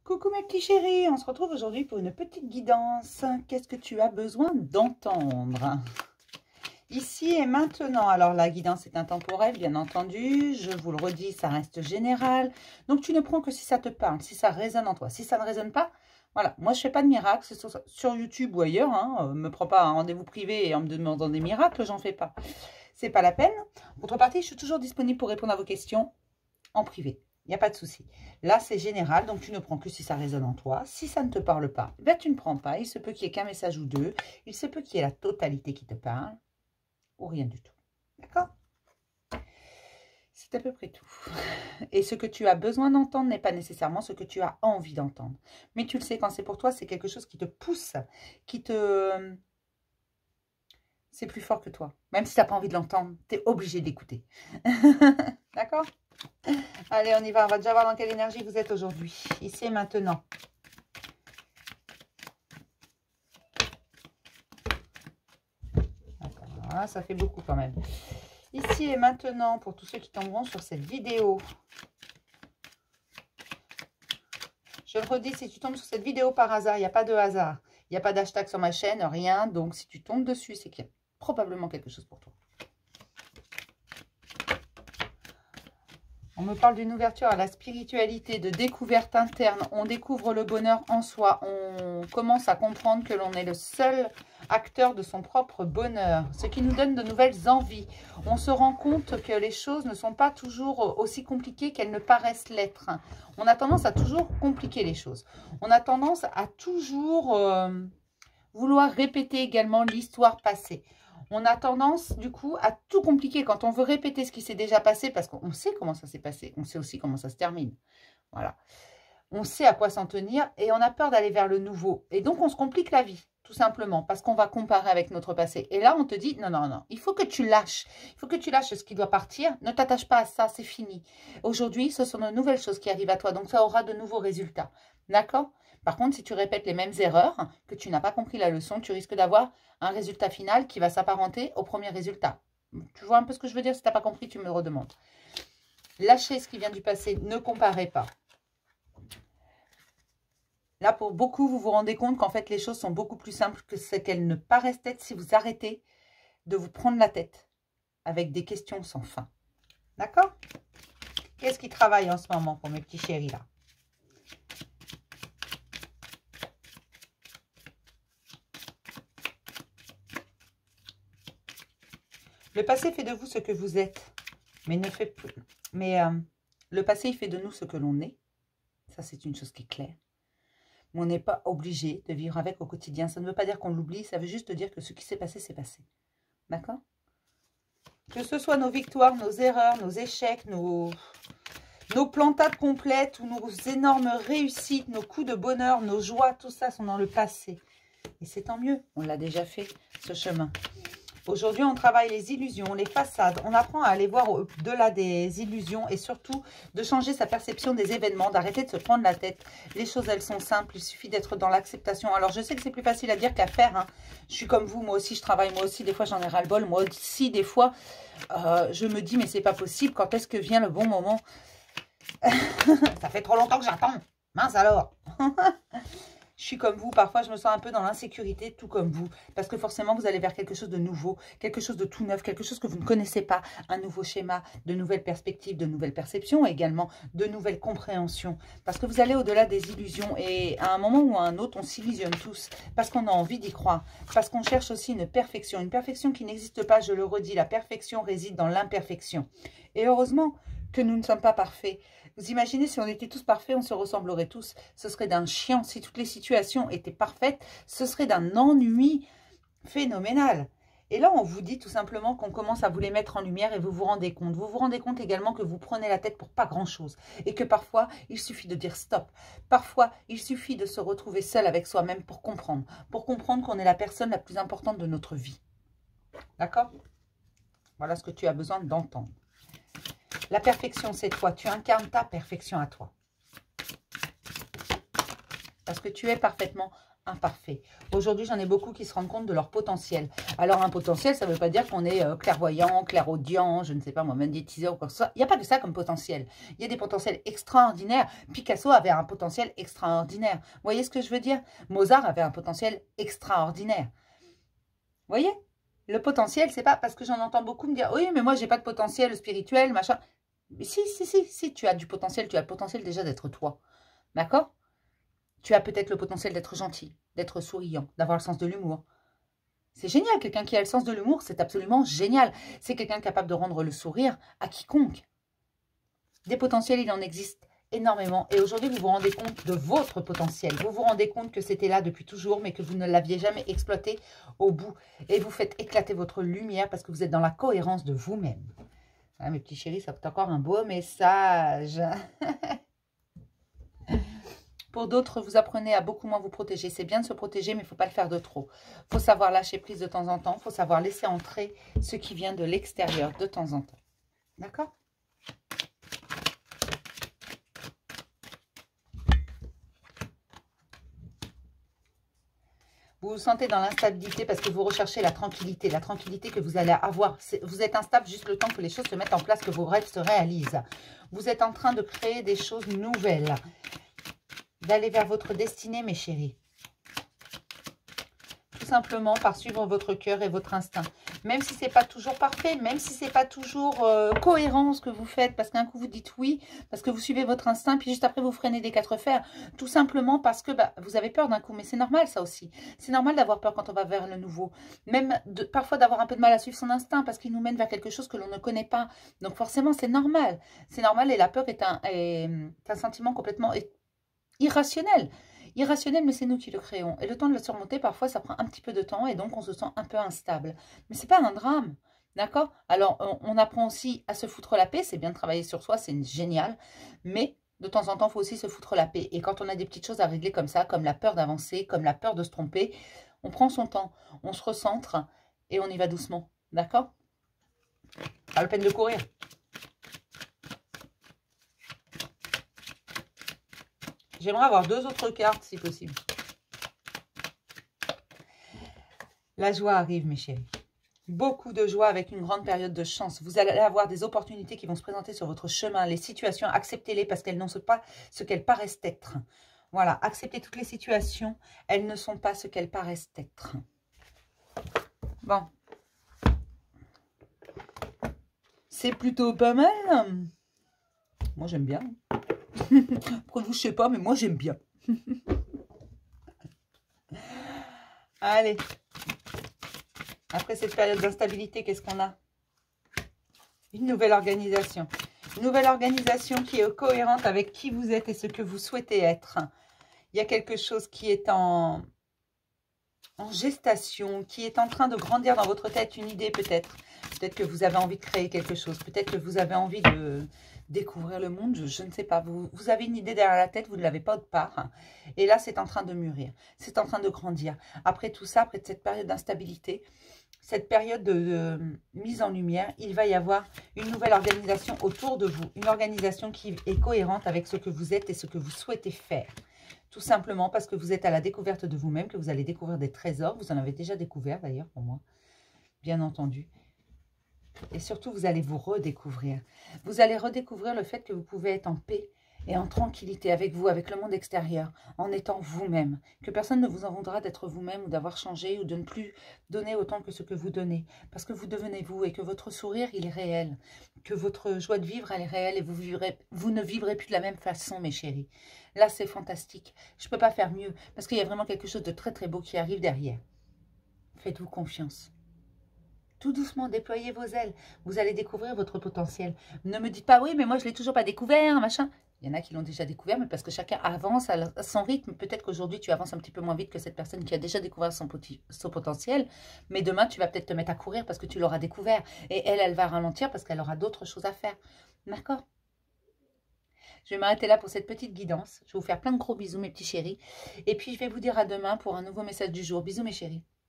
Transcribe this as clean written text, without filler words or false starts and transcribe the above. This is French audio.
Coucou mes petits chéris, on se retrouve aujourd'hui pour une petite guidance. Qu'est-ce que tu as besoin d'entendre? Ici et maintenant, alors la guidance est intemporelle, bien entendu, je vous le redis, ça reste général. Donc tu ne prends que si ça te parle, si ça résonne en toi. Si ça ne résonne pas, voilà, moi je ne fais pas de miracles sur YouTube ou ailleurs. Me prends pas un rendez-vous privé et en me demandant des miracles, j'en fais pas. C'est pas la peine. En contrepartie, je suis toujours disponible pour répondre à vos questions en privé. Il n'y a pas de souci. Là, c'est général, donc tu ne prends que si ça résonne en toi. Si ça ne te parle pas, ben, tu ne prends pas. Il se peut qu'il y ait qu'un message ou deux. Il se peut qu'il y ait la totalité qui te parle ou rien du tout. D'accord? C'est à peu près tout. Et ce que tu as besoin d'entendre n'est pas nécessairement ce que tu as envie d'entendre. Mais tu le sais, quand c'est pour toi, c'est quelque chose qui te pousse, qui te... C'est plus fort que toi. Même si tu n'as pas envie de l'entendre, tu es obligé d'écouter. D'accord? Allez, on y va. On va déjà voir dans quelle énergie vous êtes aujourd'hui. Ici et maintenant. Voilà, ça fait beaucoup quand même. Ici et maintenant, pour tous ceux qui tomberont sur cette vidéo. Je le redis, si tu tombes sur cette vidéo par hasard, il n'y a pas de hasard. Il n'y a pas d'hashtag sur ma chaîne, rien. Donc, si tu tombes dessus, c'est qu'il y a probablement quelque chose pour toi. On me parle d'une ouverture à la spiritualité, de découverte interne. On découvre le bonheur en soi. On commence à comprendre que l'on est le seul acteur de son propre bonheur. Ce qui nous donne de nouvelles envies. On se rend compte que les choses ne sont pas toujours aussi compliquées qu'elles ne paraissent l'être. On a tendance à toujours compliquer les choses. On a tendance à toujours vouloir répéter également l'histoire passée. On a tendance, du coup, à tout compliquer quand on veut répéter ce qui s'est déjà passé, parce qu'on sait comment ça s'est passé. On sait aussi comment ça se termine. Voilà. On sait à quoi s'en tenir et on a peur d'aller vers le nouveau. Et donc, on se complique la vie, tout simplement, parce qu'on va comparer avec notre passé. Et là, on te dit, non, non, non, il faut que tu lâches. Il faut que tu lâches ce qui doit partir. Ne t'attache pas à ça, c'est fini. Aujourd'hui, ce sont de nouvelles choses qui arrivent à toi, donc ça aura de nouveaux résultats. D'accord ? Par contre, si tu répètes les mêmes erreurs, que tu n'as pas compris la leçon, tu risques d'avoir un résultat final qui va s'apparenter au premier résultat. Tu vois un peu ce que je veux dire? Si tu n'as pas compris, tu me le redemandes. Lâchez ce qui vient du passé, ne comparez pas. Là, pour beaucoup, vous vous rendez compte qu'en fait, les choses sont beaucoup plus simples que ce qu'elles ne paraissent être si vous arrêtez de vous prendre la tête avec des questions sans fin. D'accord? Qu'est-ce qui travaille en ce moment pour mes petits chéris là? Le passé fait de vous ce que vous êtes, mais ne fait plus. Mais le passé, il fait de nous ce que l'on est. Ça, c'est une chose qui est claire. Mais on n'est pas obligé de vivre avec au quotidien. Ça ne veut pas dire qu'on l'oublie, ça veut juste dire que ce qui s'est passé, c'est passé. D'accord? Que ce soit nos victoires, nos erreurs, nos échecs, nos plantades complètes ou nos énormes réussites, nos coups de bonheur, nos joies, tout ça sont dans le passé. Et c'est tant mieux, on l'a déjà fait, ce chemin. Aujourd'hui, on travaille les illusions, les façades. On apprend à aller voir au-delà des illusions et surtout de changer sa perception des événements, d'arrêter de se prendre la tête. Les choses, elles sont simples. Il suffit d'être dans l'acceptation. Alors, je sais que c'est plus facile à dire qu'à faire. Hein. Je suis comme vous. Moi aussi, je travaille. Moi aussi, des fois, j'en ai ras-le-bol. Moi aussi, des fois, je me dis, mais c'est pas possible. Quand est-ce que vient le bon moment? Ça fait trop longtemps que j'attends. Mince alors. Je suis comme vous, parfois je me sens un peu dans l'insécurité, tout comme vous. Parce que forcément, vous allez vers quelque chose de nouveau, quelque chose de tout neuf, quelque chose que vous ne connaissez pas. Un nouveau schéma, de nouvelles perspectives, de nouvelles perceptions également, de nouvelles compréhensions. Parce que vous allez au-delà des illusions. Et à un moment ou à un autre, on s'illusionne tous. Parce qu'on a envie d'y croire. Parce qu'on cherche aussi une perfection qui n'existe pas, je le redis. La perfection réside dans l'imperfection. Et heureusement que nous ne sommes pas parfaits. Vous imaginez si on était tous parfaits, on se ressemblerait tous. Ce serait d'un chiant. Si toutes les situations étaient parfaites, ce serait d'un ennui phénoménal. Et là, on vous dit tout simplement qu'on commence à vous les mettre en lumière et vous vous rendez compte. Vous vous rendez compte également que vous prenez la tête pour pas grand-chose. Et que parfois, il suffit de dire stop. Parfois, il suffit de se retrouver seul avec soi-même pour comprendre. Pour comprendre qu'on est la personne la plus importante de notre vie. D'accord? Voilà ce que tu as besoin d'entendre. La perfection, c'est toi. Tu incarnes ta perfection à toi. Parce que tu es parfaitement imparfait. Aujourd'hui, j'en ai beaucoup qui se rendent compte de leur potentiel. Alors, un potentiel, ça ne veut pas dire qu'on est clairvoyant, clairaudient, je ne sais pas moi, magnétiseur ou quoi que ce soit. Il n'y a pas que ça comme potentiel. Il y a des potentiels extraordinaires. Picasso avait un potentiel extraordinaire. Vous voyez ce que je veux dire? Mozart avait un potentiel extraordinaire. Vous voyez? Le potentiel, c'est pas parce que j'en entends beaucoup me dire « Oui, mais moi, j'ai pas de potentiel spirituel, machin. » Mais si, tu as du potentiel. Tu as le potentiel déjà d'être toi. D'accord? Tu as peut-être le potentiel d'être gentil, d'être souriant, d'avoir le sens de l'humour. C'est génial, quelqu'un qui a le sens de l'humour, c'est absolument génial. C'est quelqu'un capable de rendre le sourire à quiconque. Des potentiels, il en existe énormément. Et aujourd'hui, vous vous rendez compte de votre potentiel. Vous vous rendez compte que c'était là depuis toujours, mais que vous ne l'aviez jamais exploité au bout. Et vous faites éclater votre lumière parce que vous êtes dans la cohérence de vous-même. Ah, mes petits chéris, ça peut être encore un beau message. Pour d'autres, vous apprenez à beaucoup moins vous protéger. C'est bien de se protéger, mais il ne faut pas le faire de trop. Il faut savoir lâcher prise de temps en temps. Il faut savoir laisser entrer ce qui vient de l'extérieur de temps en temps. D'accord? Vous vous sentez dans l'instabilité parce que vous recherchez la tranquillité que vous allez avoir. Vous êtes instable juste le temps que les choses se mettent en place, que vos rêves se réalisent. Vous êtes en train de créer des choses nouvelles. D'aller vers votre destinée, mes chéris. Tout simplement par suivre votre cœur et votre instinct. Même si ce n'est pas toujours parfait, même si ce n'est pas toujours cohérent ce que vous faites, parce qu'un coup vous dites oui, parce que vous suivez votre instinct, puis juste après vous freinez des quatre fers. Tout simplement parce que vous avez peur d'un coup, mais c'est normal ça aussi. C'est normal d'avoir peur quand on va vers le nouveau. Même parfois d'avoir un peu de mal à suivre son instinct, parce qu'il nous mène vers quelque chose que l'on ne connaît pas. Donc forcément c'est normal. C'est normal et la peur est un sentiment complètement irrationnel. Irrationnel, mais c'est nous qui le créons. Et le temps de le surmonter, parfois, ça prend un petit peu de temps et donc on se sent un peu instable. Mais c'est pas un drame, d'accord? Alors, on apprend aussi à se foutre la paix. C'est bien de travailler sur soi, c'est génial. Mais de temps en temps, il faut aussi se foutre la paix. Et quand on a des petites choses à régler comme ça, comme la peur d'avancer, comme la peur de se tromper, on prend son temps, on se recentre et on y va doucement, d'accord? Pas la peine de courir. J'aimerais avoir 2 autres cartes, si possible. La joie arrive, mes chéris. Beaucoup de joie avec une grande période de chance. Vous allez avoir des opportunités qui vont se présenter sur votre chemin. Les situations, acceptez-les parce qu'elles n'ont pas ce qu'elles paraissent être. Voilà, acceptez toutes les situations. Elles ne sont pas ce qu'elles paraissent être. Bon. C'est plutôt pas mal. Moi, j'aime bien. Pour vous, je sais pas, mais moi, j'aime bien. Allez. Après cette période d'instabilité, qu'est-ce qu'on a? Une nouvelle organisation. Une nouvelle organisation qui est cohérente avec qui vous êtes et ce que vous souhaitez être. Il y a quelque chose qui est en gestation, qui est en train de grandir dans votre tête, une idée peut-être. Peut-être que vous avez envie de créer quelque chose. Peut-être que vous avez envie de découvrir le monde. Je ne sais pas. Vous avez une idée derrière la tête, vous ne l'avez pas autre part. Et là, c'est en train de mûrir. C'est en train de grandir. Après tout ça, après cette période d'instabilité, cette période de mise en lumière, il va y avoir une nouvelle organisation autour de vous. Une organisation qui est cohérente avec ce que vous êtes et ce que vous souhaitez faire. Tout simplement parce que vous êtes à la découverte de vous-même, que vous allez découvrir des trésors. Vous en avez déjà découvert d'ailleurs pour moi, bien entendu. Et surtout, vous allez vous redécouvrir. Vous allez redécouvrir le fait que vous pouvez être en paix et en tranquillité avec vous, avec le monde extérieur, en étant vous-même. Que personne ne vous en voudra d'être vous-même ou d'avoir changé ou de ne plus donner autant que ce que vous donnez. Parce que vous devenez vous et que votre sourire, il est réel. Que votre joie de vivre, elle est réelle et vous ne vivrez plus de la même façon, mes chéris. Là, c'est fantastique. Je ne peux pas faire mieux parce qu'il y a vraiment quelque chose de très très beau qui arrive derrière. Faites-vous confiance. Tout doucement, déployez vos ailes. Vous allez découvrir votre potentiel. Ne me dites pas, oui, mais moi, je ne l'ai toujours pas découvert, machin. Il y en a qui l'ont déjà découvert, mais parce que chacun avance à son rythme. Peut-être qu'aujourd'hui, tu avances un petit peu moins vite que cette personne qui a déjà découvert son potentiel. Mais demain, tu vas peut-être te mettre à courir parce que tu l'auras découvert. Et elle va ralentir parce qu'elle aura d'autres choses à faire. D'accord? Je vais m'arrêter là pour cette petite guidance. Je vais vous faire plein de gros bisous, mes petits chéris. Et puis, je vais vous dire à demain pour un nouveau message du jour. Bisous, mes chéris.